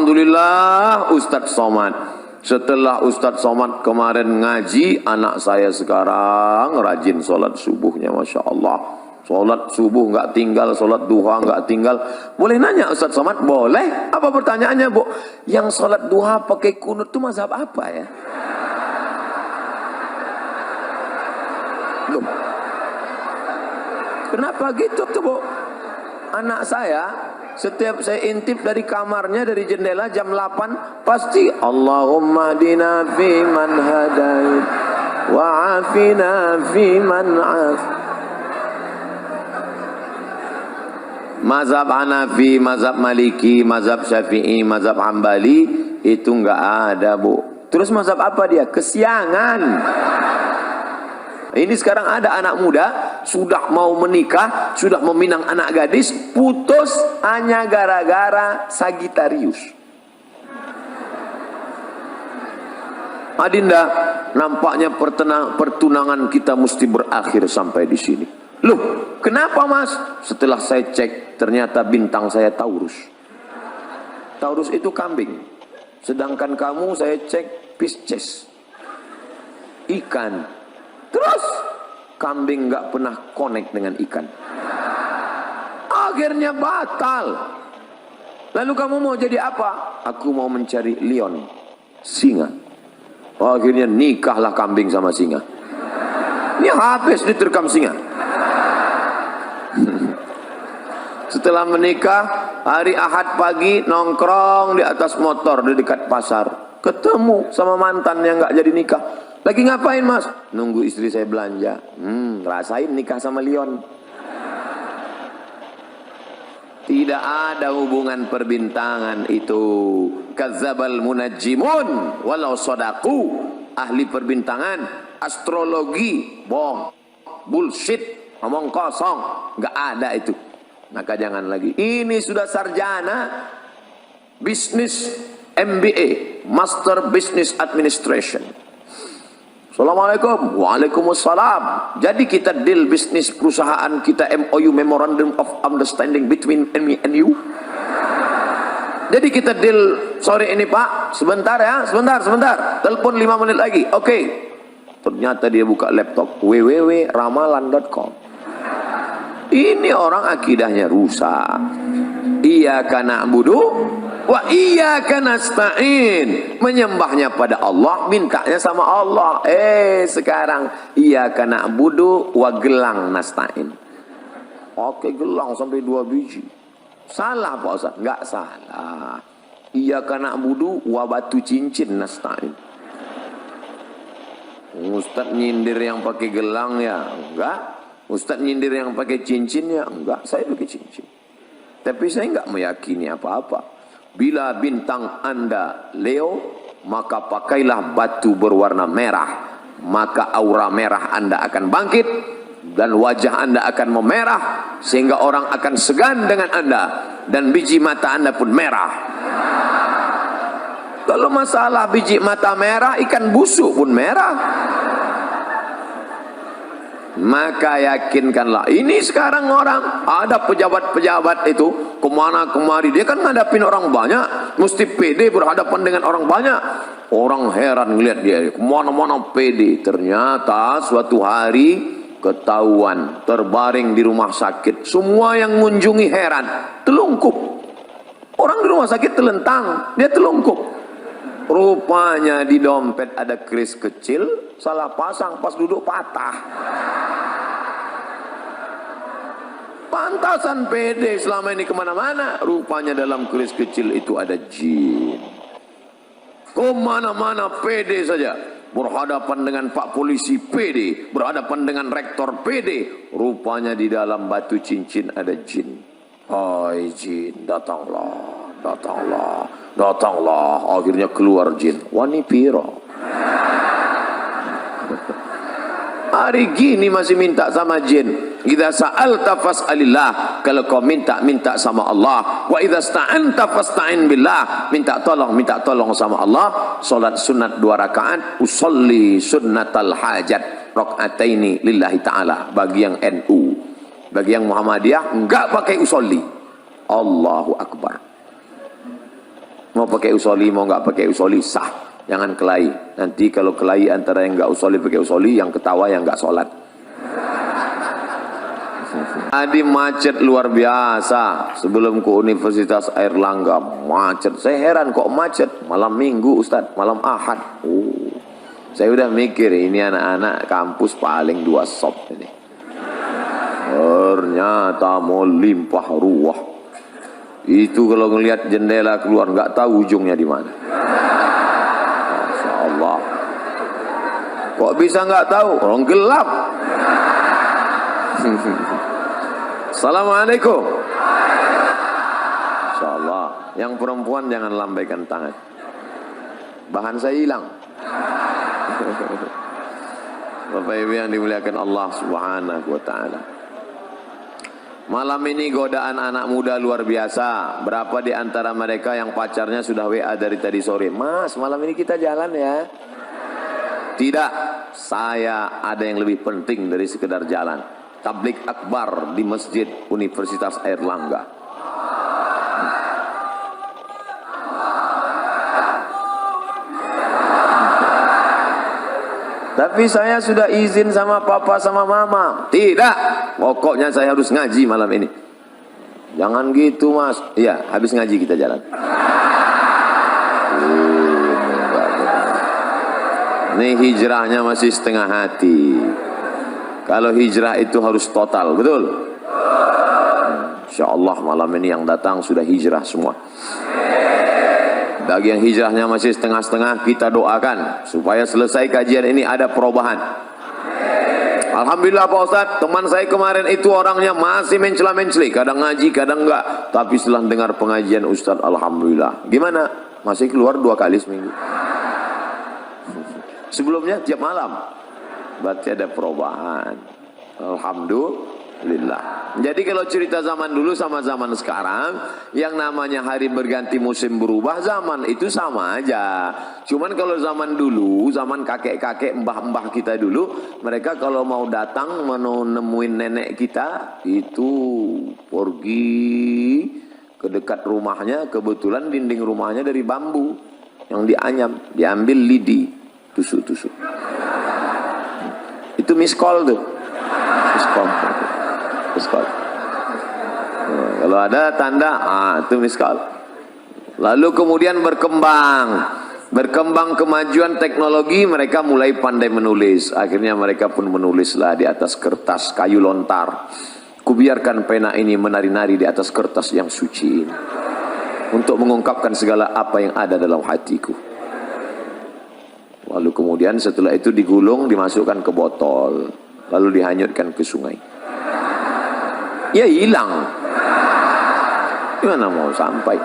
Alhamdulillah Ustadz Somad. Setelah Ustadz Somad kemarin ngaji, anak saya sekarang rajin sholat subuhnya, Masya Allah. Sholat subuh nggak tinggal, sholat duha nggak tinggal. Boleh nanya Ustadz Somad? Boleh. Apa pertanyaannya, Bu? Yang sholat duha pakai kunut itu mazhab apa ya? Loh. Kenapa gitu tuh, Bu? Anak saya setiap saya intip dari kamarnya, dari jendela jam 8 pasti Allahumma dina fi man hadait wa afina fi man af. Mazhab Hanafi, mazhab Maliki, mazhab Syafi'i, mazhab Hambali itu enggak ada, Bu. Terus mazhab apa dia? Kesiangan. Ini sekarang ada anak muda sudah mau menikah, sudah meminang anak gadis, putus hanya gara-gara Sagitarius. Adinda, nampaknya pertunangan kita mesti berakhir sampai di sini. Loh, kenapa Mas? Setelah saya cek, ternyata bintang saya Taurus. Taurus itu kambing. Sedangkan kamu saya cek Pisces, ikan. Terus kambing nggak pernah connect dengan ikan. Akhirnya batal. Lalu kamu mau jadi apa? Aku mau mencari lion, singa. Akhirnya nikahlah kambing sama singa. Ini habis diterkam singa. Setelah menikah, hari Ahad pagi nongkrong di atas motor di dekat pasar. Ketemu sama mantan yang nggak jadi nikah. Lagi ngapain Mas? Nunggu istri saya belanja. Rasain nikah sama Leon. Tidak ada hubungan perbintangan itu. Kadzabal munajjimun walau sodaku. Ahli perbintangan, astrologi, bohong, bullshit, ngomong kosong. Nggak ada itu. Maka jangan lagi. Ini sudah sarjana bisnis MBA, Master Business Administration. Assalamualaikum. Waalaikumsalam. Jadi kita deal bisnis perusahaan kita, MOU, Memorandum of Understanding between me and you. Jadi kita deal, sorry ini Pak, sebentar ya, sebentar. Telepon 5 menit lagi. Oke. Ternyata dia buka laptop www.ramalan.com. Ini orang akidahnya rusak. Iyyaka na'budu wa iyyaka nasta'in. Menyembahnya pada Allah, mintanya sama Allah. Sekarang iyyaka na'budu wa gelang nasta'in. Oke, gelang sampai 2 biji. Salah Pak Ustaz? Enggak salah. Iyyaka na'budu wa batu cincin nasta'in. Ustaz nyindir yang pakai gelang ya? Enggak. Ustaz nyindir yang pakai cincin ya? Enggak, saya pakai cincin. Tapi saya enggak meyakini apa-apa. Bila bintang Anda Leo, maka pakailah batu berwarna merah. Maka aura merah Anda akan bangkit. Dan wajah Anda akan memerah. Sehingga orang akan segan dengan Anda. Dan biji mata Anda pun merah. Kalau masalah biji mata merah, ikan busuk pun merah. Maka yakinkanlah. Ini sekarang orang, ada pejabat-pejabat itu kemana kemari, dia kan ngadapin orang banyak, mesti pede berhadapan dengan orang banyak. Orang heran ngeliat dia kemana-mana pede. Ternyata suatu hari ketahuan terbaring di rumah sakit. Semua yang mengunjungi heran, telungkup. Orang di rumah sakit telentang, dia telungkup. Rupanya di dompet ada kris kecil, salah pasang, pas duduk patah. Pantasan pede selama ini kemana-mana. Rupanya dalam kris kecil itu ada jin. Kemana-mana pede saja. Berhadapan dengan Pak Polisi pede, berhadapan dengan Rektor pede. Rupanya di dalam batu cincin ada jin. Hai jin, datanglah, datanglah, datanglah. Akhirnya keluar jin. Wani piro. Hari gini masih minta sama jin. Idza sa'alta fas'alillah. Kalau kau minta, minta sama Allah. Wa idza sta'anta fasta'in billah. Minta tolong sama Allah. Salat sunat 2 rakaat. Usolli sunnatal hajat. Raka'ataini lillahi ta'ala. Bagi yang NU. Bagi yang Muhammadiyah enggak pakai usolli. Allahu Akbar. Mau pakai usoli, mau nggak pakai usoli, sah. Jangan kelahi. Nanti kalau kelahi antara yang nggak usoli pakai usoli, yang ketawa yang nggak sholat. Tadi macet luar biasa. Sebelum ke Universitas Airlangga macet. Saya heran kok macet. Malam minggu Ustadz, malam Ahad. Saya udah mikir ini anak-anak kampus paling 2 sop ini. Ternyata mau limpah ruah. Itu kalau ngelihat jendela keluar nggak tahu ujungnya di mana. Masya Allah. Kok bisa nggak tahu? Orang gelap. Assalamualaikum. Masya Allah. Yang perempuan jangan lambaikan tangan. Bahan saya hilang. Bapak Ibu yang dimuliakan Allah Subhanahu wa Ta'ala. Malam ini godaan anak muda luar biasa. Berapa di antara mereka yang pacarnya sudah WA dari tadi sore? Mas, malam ini kita jalan ya? Tidak, saya ada yang lebih penting dari sekedar jalan. Tablik akbar di Masjid Universitas Airlangga. Tapi saya sudah izin sama papa sama mama. Tidak, pokoknya saya harus ngaji malam ini. Jangan gitu mas. Iya, habis ngaji kita jalan. Ini hijrahnya masih setengah hati. Kalau hijrah itu harus total, betul? Insya Allah malam ini yang datang sudah hijrah semua. Bagi yang hijrahnya masih setengah-setengah, kita doakan supaya selesai kajian ini ada perubahan. Alhamdulillah Pak Ustadz, teman saya kemarin itu orangnya masih mencela-menceli, kadang ngaji, kadang enggak. Tapi setelah dengar pengajian Ustadz, Alhamdulillah. Gimana? Masih keluar 2 kali seminggu. Sebelumnya tiap malam. Berarti ada perubahan. Alhamdulillah. Jadi kalau cerita zaman dulu sama zaman sekarang, yang namanya hari berganti musim berubah, zaman itu sama aja. Cuman kalau zaman dulu, zaman kakek-kakek, mbah-mbah kita dulu, mereka kalau mau datang nemuin nenek kita, itu pergi ke dekat rumahnya, kebetulan dinding rumahnya dari bambu yang dianyam, diambil lidi, tusuk-tusuk. Itu miskol tuh. Miskol. Kalau ada tanda, itu miskal. Lalu kemudian berkembang kemajuan teknologi, mereka mulai pandai menulis. Akhirnya mereka pun menulislah di atas kertas kayu lontar. Kubiarkan pena ini menari-nari di atas kertas yang suci ini, untuk mengungkapkan segala apa yang ada dalam hatiku. Lalu kemudian setelah itu digulung, dimasukkan ke botol, lalu dihanyutkan ke sungai. Ya hilang. Gimana mau sampai?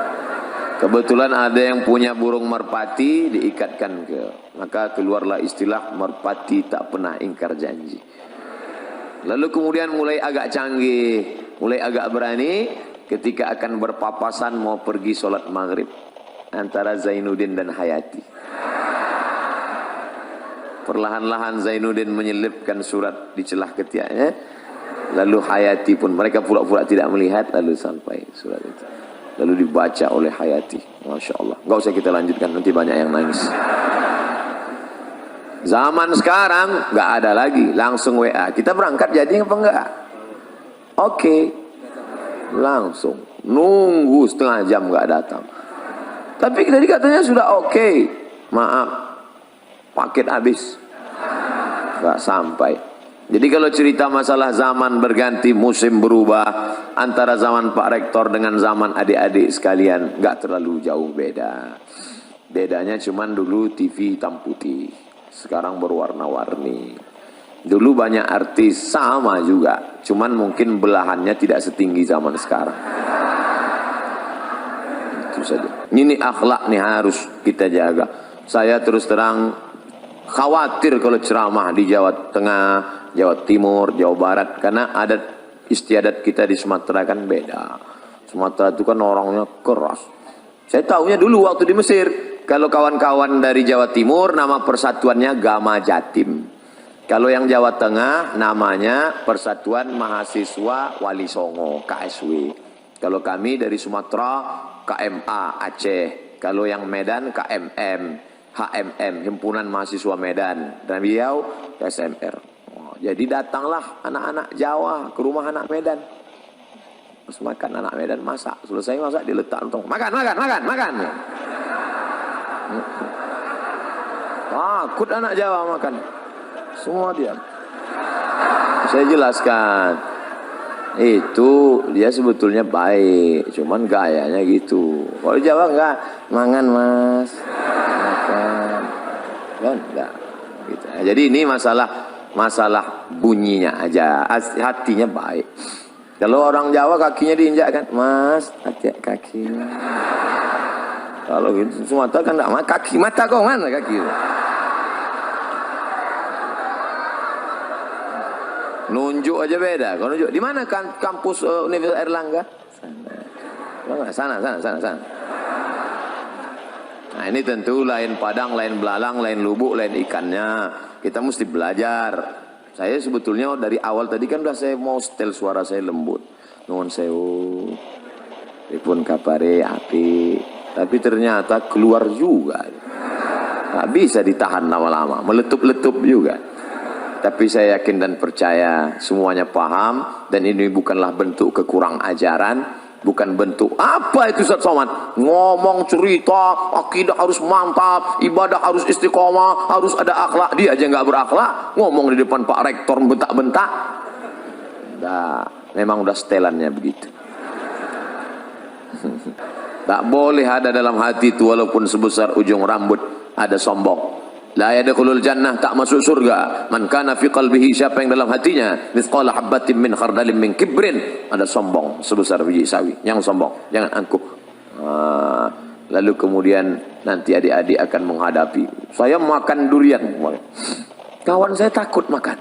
Kebetulan ada yang punya burung merpati, diikatkan maka keluarlah istilah merpati tak pernah ingkar janji. Lalu kemudian mulai agak canggih, mulai agak berani ketika akan berpapasan mau pergi sholat maghrib antara Zainuddin dan Hayati. Perlahan-lahan Zainuddin menyelipkan surat di celah ketiaknya. Lalu Hayati pun, mereka pura-pura tidak melihat, lalu sampai surat itu. Lalu dibaca oleh Hayati. Masya Allah. Gak usah kita lanjutkan, nanti banyak yang nangis. Zaman sekarang gak ada lagi, langsung WA. Kita berangkat jadi apa enggak? Oke. Langsung. Nunggu setengah jam gak datang. Tapi tadi katanya sudah oke. Maaf, paket habis. Gak sampai. Jadi kalau cerita masalah zaman berganti, musim berubah, antara zaman Pak Rektor dengan zaman adik-adik sekalian, nggak terlalu jauh beda. Bedanya cuman dulu TV hitam putih, sekarang berwarna-warni. Dulu banyak artis sama juga, cuman mungkin belahannya tidak setinggi zaman sekarang. Itu saja. Ini akhlak nih harus kita jaga. Saya terus terang khawatir kalau ceramah di Jawa Tengah, Jawa Timur, Jawa Barat, karena adat istiadat kita di Sumatera kan beda. Sumatera itu kan orangnya keras. Saya tahunya dulu waktu di Mesir, kalau kawan-kawan dari Jawa Timur nama persatuannya Gama Jatim. Kalau yang Jawa Tengah namanya Persatuan Mahasiswa Wali Songo, KSW. Kalau kami dari Sumatera, KMA Aceh. Kalau yang Medan KMM, HMM, Himpunan Mahasiswa Medan, dan beliau SMR. Oh, jadi datanglah anak-anak Jawa ke rumah anak Medan. Terus makan anak Medan, masak. Selesai masak diletak untung. Makan. Takut anak Jawa makan. Semua diam. Saya jelaskan. Itu dia sebetulnya baik, cuman gayanya gitu. Kalau Jawa enggak, mangan mas, makan, kan enggak. Gitu. Jadi ini masalah bunyinya aja, hatinya baik. Kalau orang Jawa kakinya diinjakkan, mas, hati kakinya. Kalau gitu Sumatera kan enggak, kaki mata kau mana kaki? Nunjuk aja beda. Kalau nunjuk di mana kan kampus Universitas Airlangga? Sana. Nah, ini tentu lain Padang, lain belalang, lain lubuk, lain ikannya. Kita mesti belajar. Saya sebetulnya dari awal tadi kan udah saya mau setel suara saya lembut. Nuwun sewu. Dipun kapare api. Tapi ternyata keluar juga. Nggak bisa ditahan lama-lama, meletup-letup juga. Tapi saya yakin dan percaya semuanya paham, dan ini bukanlah bentuk kekurang ajaran, bukan bentuk apa itu Ustaz Somad ngomong cerita akidah harus mantap, ibadah harus istiqomah, harus ada akhlak. Dia aja nggak berakhlak, ngomong di depan Pak Rektor bentak-bentak. Nah, memang udah setelannya begitu. Tak boleh ada dalam hati itu walaupun sebesar ujung rambut ada sombong. La yadkhulul jannah, tak masuk surga man kana fi qalbihi, siapa yang dalam hatinya mithqala habatin min khardalin min kibrin, ada sombong sebesar biji sawi. Yang sombong, jangan angkuh. Lalu kemudian nanti adik-adik akan menghadapi, saya makan durian, kawan saya takut makan.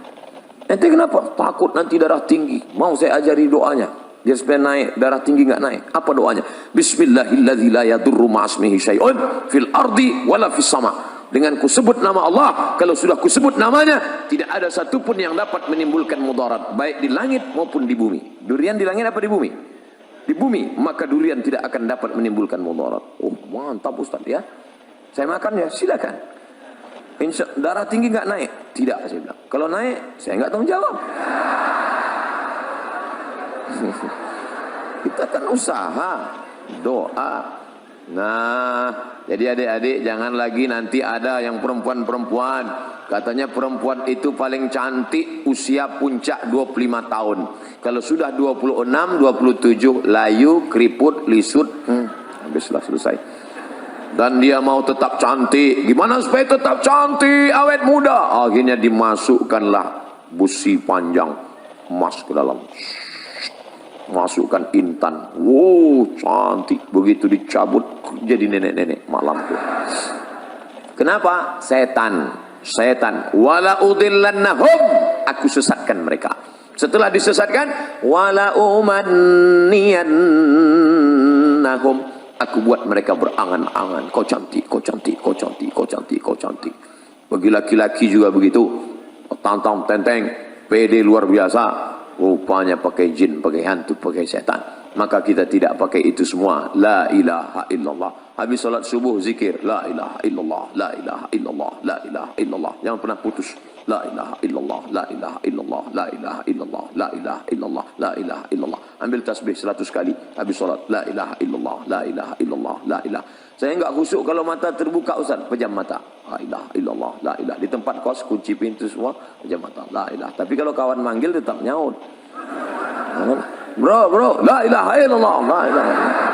Nanti kenapa? Takut nanti darah tinggi. Mau saya ajari doanya biar supaya naik, darah tinggi nggak naik. Apa doanya? Bismillahilladzi la yadurru ma'asmihi syai'un fil ardi wala fis sama'. Dengan kusebut nama Allah, kalau sudah kusebut namanya, tidak ada satupun yang dapat menimbulkan mudarat, baik di langit maupun di bumi. Durian di langit apa di bumi? Di bumi, maka durian tidak akan dapat menimbulkan mudarat. Oh, mantap Ustaz ya. Saya makan ya, silakan. Darah tinggi nggak naik? Tidak, saya bilang. Kalau naik, saya nggak tanggung jawab. Kita kan usaha, doa. Nah, jadi adik-adik jangan lagi nanti ada yang perempuan-perempuan katanya perempuan itu paling cantik usia puncak 25 tahun. Kalau sudah 26, 27 layu, keriput, lisut, habislah selesai. Dan dia mau tetap cantik. Gimana supaya tetap cantik, awet muda? Akhirnya dimasukkanlah busi panjang emas ke dalam. Masukkan intan, wow cantik, begitu dicabut jadi nenek-nenek malam tuh. Kenapa? Setan. Wala udillannahum, aku sesatkan mereka. Setelah disesatkan, wala umanniyannahum, aku buat mereka berangan-angan. Kau cantik. Bagi laki-laki juga begitu, tantang tenteng, pede luar biasa. Rupanya pakai jin, pakai hantu, pakai setan. Maka kita tidak pakai itu semua. La ilaha illallah. Habis salat subuh zikir. La ilaha illallah. La ilaha illallah. La ilaha illallah. Jangan pernah putus. La ilaha illallah. La ilaha illallah. La ilaha illallah. La ilaha illallah. La ilaha illallah. Ambil tasbih 100 kali. Habis salat. La ilaha illallah. La ilaha illallah. La ilaha. Saya enggak khusyuk kalau mata terbuka Ustaz. Pejam mata. La ilaha illallah. La ilaha. Di tempat kos kunci pintu semua. Pejam mata. La ilaha. Tapi kalau kawan manggil tetap nyaut. Bro, la ilaha illallah, la ilaha illallah.